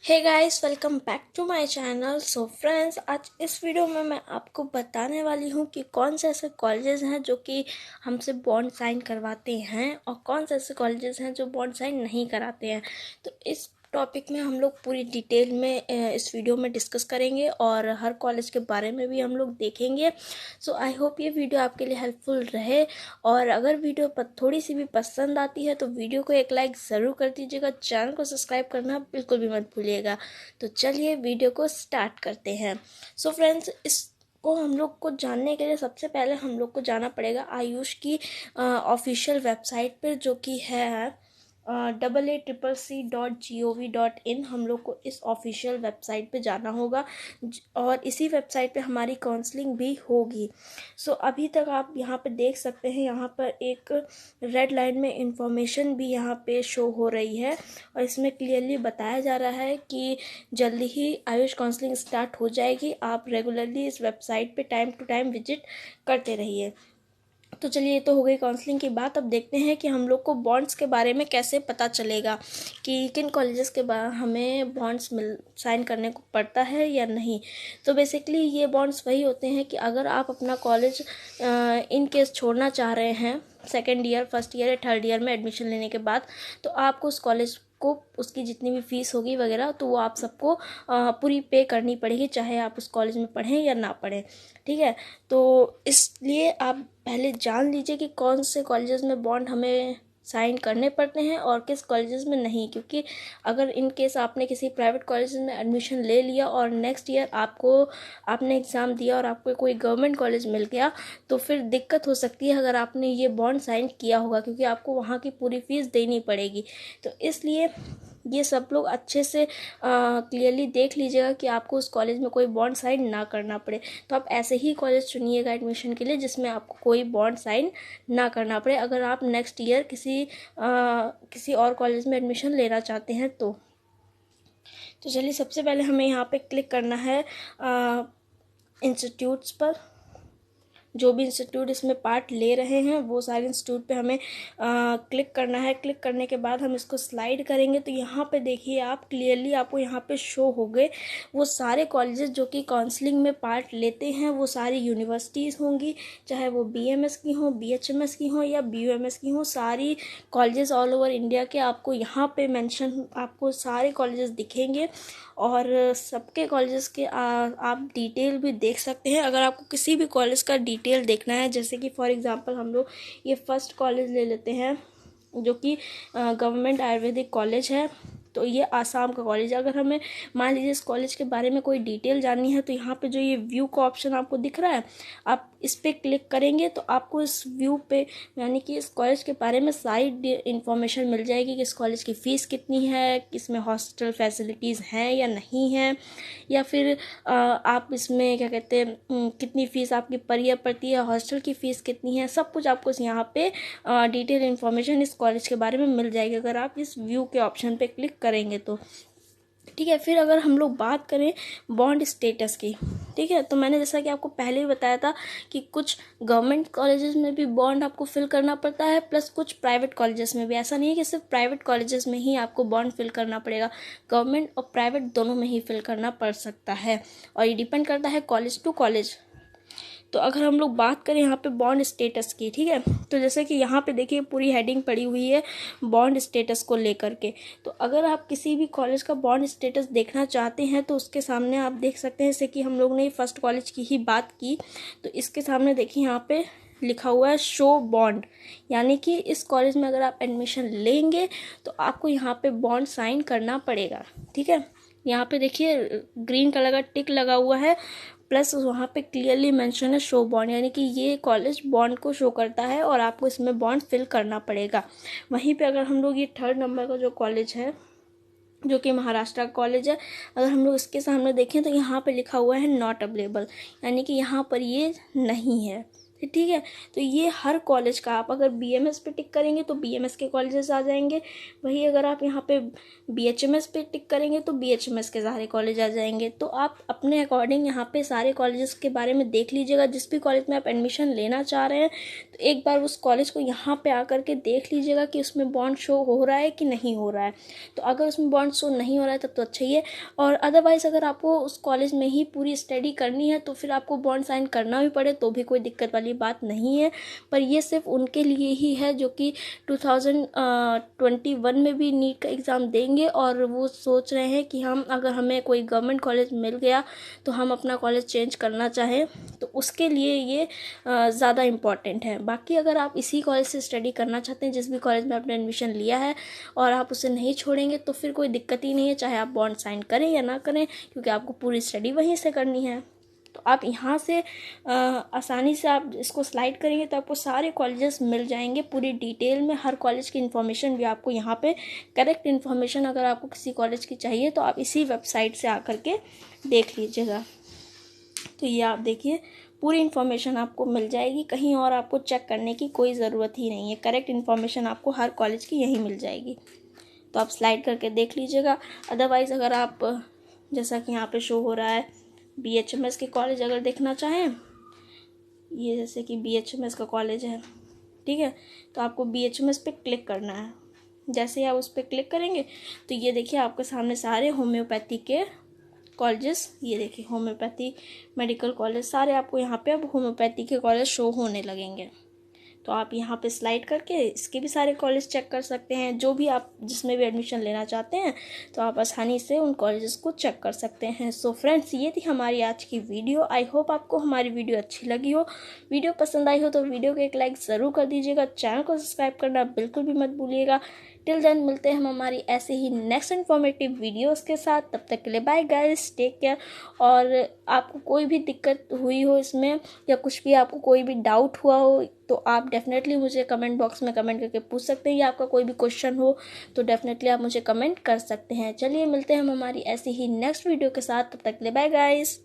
Hey guys, welcome back to my channel. So friends, आज इस video में मैं आपको बताने वाली हूँ कि कौन से ऐसे कॉलेजेस हैं जो कि हमसे बॉन्ड साइन करवाते हैं और कौन से ऐसे कॉलेजेस हैं जो बॉन्ड साइन नहीं कराते हैं। तो इस टॉपिक में हम लोग पूरी डिटेल में इस वीडियो में डिस्कस करेंगे और हर कॉलेज के बारे में भी हम लोग देखेंगे। सो आई होप ये वीडियो आपके लिए हेल्पफुल रहे और अगर वीडियो पर थोड़ी सी भी पसंद आती है तो वीडियो को एक लाइक ज़रूर कर दीजिएगा। चैनल को सब्सक्राइब करना बिल्कुल भी मत भूलिएगा। तो चलिए वीडियो को स्टार्ट करते हैं। सो फ्रेंड्स, को हम लोग को जानने के लिए सबसे पहले हम लोग को जाना पड़ेगा आयुष की ऑफिशियल वेबसाइट पर, जो कि है AACCC.gov.in। हम लोग को इस ऑफिशियल वेबसाइट पे जाना होगा और इसी वेबसाइट पे हमारी काउंसलिंग भी होगी। सो अभी तक आप यहाँ पे देख सकते हैं, यहाँ पर एक रेड लाइन में इंफॉर्मेशन भी यहाँ पे शो हो रही है और इसमें क्लियरली बताया जा रहा है कि जल्दी ही आयुष काउंसलिंग स्टार्ट हो जाएगी। आप रेगुलरली इस वेबसाइट पे टाइम टू टाइम विजिट करते रहिए। तो चलिए, ये तो हो गई काउंसलिंग की बात। अब देखते हैं कि हम लोग को बॉन्ड्स के बारे में कैसे पता चलेगा कि किन कॉलेजेस के बाद हमें बॉन्ड्स साइन करने को पड़ता है या नहीं। तो बेसिकली ये बॉन्ड्स वही होते हैं कि अगर आप अपना कॉलेज इन केस छोड़ना चाह रहे हैं सेकेंड ईयर, फर्स्ट ईयर या थर्ड ईयर में एडमिशन लेने के बाद, तो आपको उस कॉलेज को उसकी जितनी भी फीस होगी वगैरह तो वो आप सबको पूरी पे करनी पड़ेगी, चाहे आप उस कॉलेज में पढ़ें या ना पढ़ें। ठीक है, तो इसलिए आप पहले जान लीजिए कि कौन से कॉलेजेस में बॉन्ड हमें साइन करने पड़ते हैं और किस कॉलेजेस में नहीं। क्योंकि अगर इन केस आपने किसी प्राइवेट कॉलेज में एडमिशन ले लिया और नेक्स्ट ईयर आपने एग्ज़ाम दिया और आपको कोई गवर्नमेंट कॉलेज मिल गया तो फिर दिक्कत हो सकती है अगर आपने ये बॉन्ड साइन किया होगा, क्योंकि आपको वहाँ की पूरी फीस देनी पड़ेगी। तो इसलिए ये सब लोग अच्छे से क्लियरली देख लीजिएगा कि आपको उस कॉलेज में कोई बॉन्ड साइन ना करना पड़े। तो आप ऐसे ही कॉलेज चुनिएगा एडमिशन के लिए जिसमें आपको कोई बॉन्ड साइन ना करना पड़े, अगर आप नेक्स्ट ईयर किसी और कॉलेज में एडमिशन लेना चाहते हैं तो चलिए, सबसे पहले हमें यहाँ पे क्लिक करना है इंस्टीट्यूट्स पर। जो भी इंस्टीट्यूट इसमें पार्ट ले रहे हैं वो सारे इंस्टीट्यूट पे हमें क्लिक करना है। क्लिक करने के बाद हम इसको स्लाइड करेंगे तो यहाँ पे देखिए, आप क्लियरली आपको यहाँ पे शो हो गए वो सारे कॉलेजेस जो कि काउंसलिंग में पार्ट लेते हैं। वो सारी यूनिवर्सिटीज़ होंगी, चाहे वो BMS की हो, BHMS की हो या BUMS की हो, सारी कॉलेजेस ऑल ओवर इंडिया के आपको यहाँ पे मेंशन, आपको सारे कॉलेजेस दिखेंगे और सबके कॉलेजेस के आप डिटेल भी देख सकते हैं। अगर आपको किसी भी कॉलेज का डिटेल देखना है, जैसे कि फॉर एग्जांपल हम लोग ये फर्स्ट कॉलेज ले लेते हैं जो कि गवर्नमेंट आयुर्वेदिक कॉलेज है, तो ये आसाम का कॉलेज है। अगर हमें मान लीजिए इस कॉलेज के बारे में कोई डिटेल जाननी है तो यहाँ पे जो ये व्यू का ऑप्शन आपको दिख रहा है, आप इस पर क्लिक करेंगे तो आपको इस व्यू पे यानी कि इस कॉलेज के बारे में सारी इन्फॉर्मेशन मिल जाएगी कि इस कॉलेज की फ़ीस कितनी है, इसमें हॉस्टल फैसिलिटीज़ हैं या नहीं हैं, या फिर आप इसमें क्या कहते हैं कितनी फ़ीस आपकी पर ईयर पड़ती है, हॉस्टल की फ़ीस कितनी है, सब कुछ आपको यहाँ पे डिटेल इन्फॉर्मेशन इस कॉलेज के बारे में मिल जाएगी अगर आप इस व्यू के ऑप्शन पे क्लिक करेंगे तो। ठीक है, फिर अगर हम लोग बात करें बॉन्ड स्टेटस की, ठीक है, तो मैंने जैसा कि आपको पहले ही बताया था कि कुछ गवर्नमेंट कॉलेजेस में भी बॉन्ड आपको फिल करना पड़ता है, प्लस कुछ प्राइवेट कॉलेजेस में भी। ऐसा नहीं है कि सिर्फ प्राइवेट कॉलेजेस में ही आपको बॉन्ड फिल करना पड़ेगा, गवर्नमेंट और प्राइवेट दोनों में ही फिल करना पड़ सकता है और ये डिपेंड करता है कॉलेज टू कॉलेज। तो अगर हम लोग बात करें यहाँ पे बॉन्ड स्टेटस की, ठीक है, तो जैसे कि यहाँ पे देखिए पूरी हेडिंग पड़ी हुई है बॉन्ड स्टेटस को लेकर के। तो अगर आप किसी भी कॉलेज का बॉन्ड स्टेटस देखना चाहते हैं तो उसके सामने आप देख सकते हैं, जैसे कि हम लोग ने फर्स्ट कॉलेज की ही बात की तो इसके सामने देखिए यहाँ पे लिखा हुआ है शो बॉन्ड, यानी कि इस कॉलेज में अगर आप एडमिशन लेंगे तो आपको यहाँ पे बॉन्ड साइन करना पड़ेगा। ठीक है, यहाँ पे देखिए ग्रीन कलर का टिक लगा हुआ है, प्लस वहाँ पे क्लियरली मेंशन है शो बॉन्ड, यानी कि ये कॉलेज बॉन्ड को शो करता है और आपको इसमें बॉन्ड फिल करना पड़ेगा। वहीं पे अगर हम लोग ये थर्ड नंबर का जो कॉलेज है जो कि महाराष्ट्र का कॉलेज है, अगर हम लोग इसके सामने देखें तो यहाँ पे लिखा हुआ है नॉट अवेलेबल, यानी कि यहाँ पर ये नहीं है। ठीक है। तो ये हर कॉलेज का, आप अगर BMS पे टिक करेंगे तो BMS के कॉलेजेस आ जाएंगे, वही अगर आप यहाँ पे BHMS पे टिक करेंगे तो BHMS के सारे कॉलेज आ जाएंगे। तो आप अपने अकॉर्डिंग यहाँ पे सारे कॉलेजेस के बारे में देख लीजिएगा। जिस भी कॉलेज में आप एडमिशन लेना चाह रहे हैं तो एक बार उस कॉलेज को यहाँ पे आकर के देख लीजिएगा कि उसमें बॉन्ड शो हो रहा है कि नहीं हो रहा है। तो अगर उसमें बॉन्ड शो नहीं हो रहा है तब तो अच्छा ही है, और अदरवाइज़ अगर आपको उस कॉलेज में ही पूरी स्टडी करनी है तो फिर आपको बॉन्ड साइन करना भी पड़े तो भी कोई दिक्कत वाली बात नहीं है। पर ये सिर्फ उनके लिए ही है जो कि 2021 में भी नीट का एग्ज़ाम देंगे और वो सोच रहे हैं कि हम अगर हमें कोई गवर्नमेंट कॉलेज मिल गया तो हम अपना कॉलेज चेंज करना चाहें, तो उसके लिए ये ज़्यादा इम्पॉर्टेंट है। बाकी अगर आप इसी कॉलेज से स्टडी करना चाहते हैं, जिस भी कॉलेज में आपने एडमिशन लिया है, और आप उसे नहीं छोड़ेंगे तो फिर कोई दिक्कत ही नहीं है, चाहे आप बॉन्ड साइन करें या ना करें, क्योंकि आपको पूरी स्टडी वहीं से करनी है। तो आप यहाँ से आसानी से आप इसको स्लाइड करेंगे तो आपको सारे कॉलेजेस मिल जाएंगे पूरी डिटेल में। हर कॉलेज की इन्फॉर्मेशन भी आपको यहाँ पे, करेक्ट इन्फॉर्मेशन अगर आपको किसी कॉलेज की चाहिए तो आप इसी वेबसाइट से आकर के देख लीजिएगा। तो ये आप देखिए पूरी इन्फॉर्मेशन आपको मिल जाएगी, कहीं और आपको चेक करने की कोई ज़रूरत ही नहीं है। करेक्ट इन्फॉर्मेशन आपको हर कॉलेज की यहीं मिल जाएगी। तो आप स्लाइड करके देख लीजिएगा। अदरवाइज़ अगर आप, जैसा कि यहाँ पे शो हो रहा है, BHMS के कॉलेज अगर देखना चाहें, ये जैसे कि BHMS का कॉलेज है, ठीक है, तो आपको BHMS पे क्लिक करना है। जैसे ही आप उस पर क्लिक करेंगे तो ये देखिए आपके सामने सारे होम्योपैथी के कॉलेजेस, ये देखिए होम्योपैथी मेडिकल कॉलेज, सारे आपको यहाँ पे अब होम्योपैथी के कॉलेज शो होने लगेंगे। तो आप यहाँ पे स्लाइड करके इसके भी सारे कॉलेज चेक कर सकते हैं। जो भी आप जिसमें भी एडमिशन लेना चाहते हैं तो आप आसानी से उन कॉलेजेस को चेक कर सकते हैं। सो फ्रेंड्स, ये थी हमारी आज की वीडियो। आई होप आपको हमारी वीडियो अच्छी लगी हो। वीडियो पसंद आई हो तो वीडियो को एक लाइक ज़रूर कर दीजिएगा। चैनल को सब्सक्राइब करना बिल्कुल भी मत भूलिएगा। टिल देन मिलते हैं हम हमारी ऐसे ही नेक्स्ट इन्फॉर्मेटिव वीडियोस के साथ। तब तक के लिए बाय गाइस, टेक केयर। और आपको कोई भी दिक्कत हुई हो इसमें या कुछ भी आपको कोई भी डाउट हुआ हो तो आप डेफिनेटली मुझे कमेंट बॉक्स में कमेंट करके पूछ सकते हैं, या आपका कोई भी क्वेश्चन हो तो डेफिनेटली आप मुझे कमेंट कर सकते हैं। चलिए मिलते हैं हम हमारी ऐसी ही नेक्स्ट वीडियो के साथ। तब तक के लिए बाय गाइस।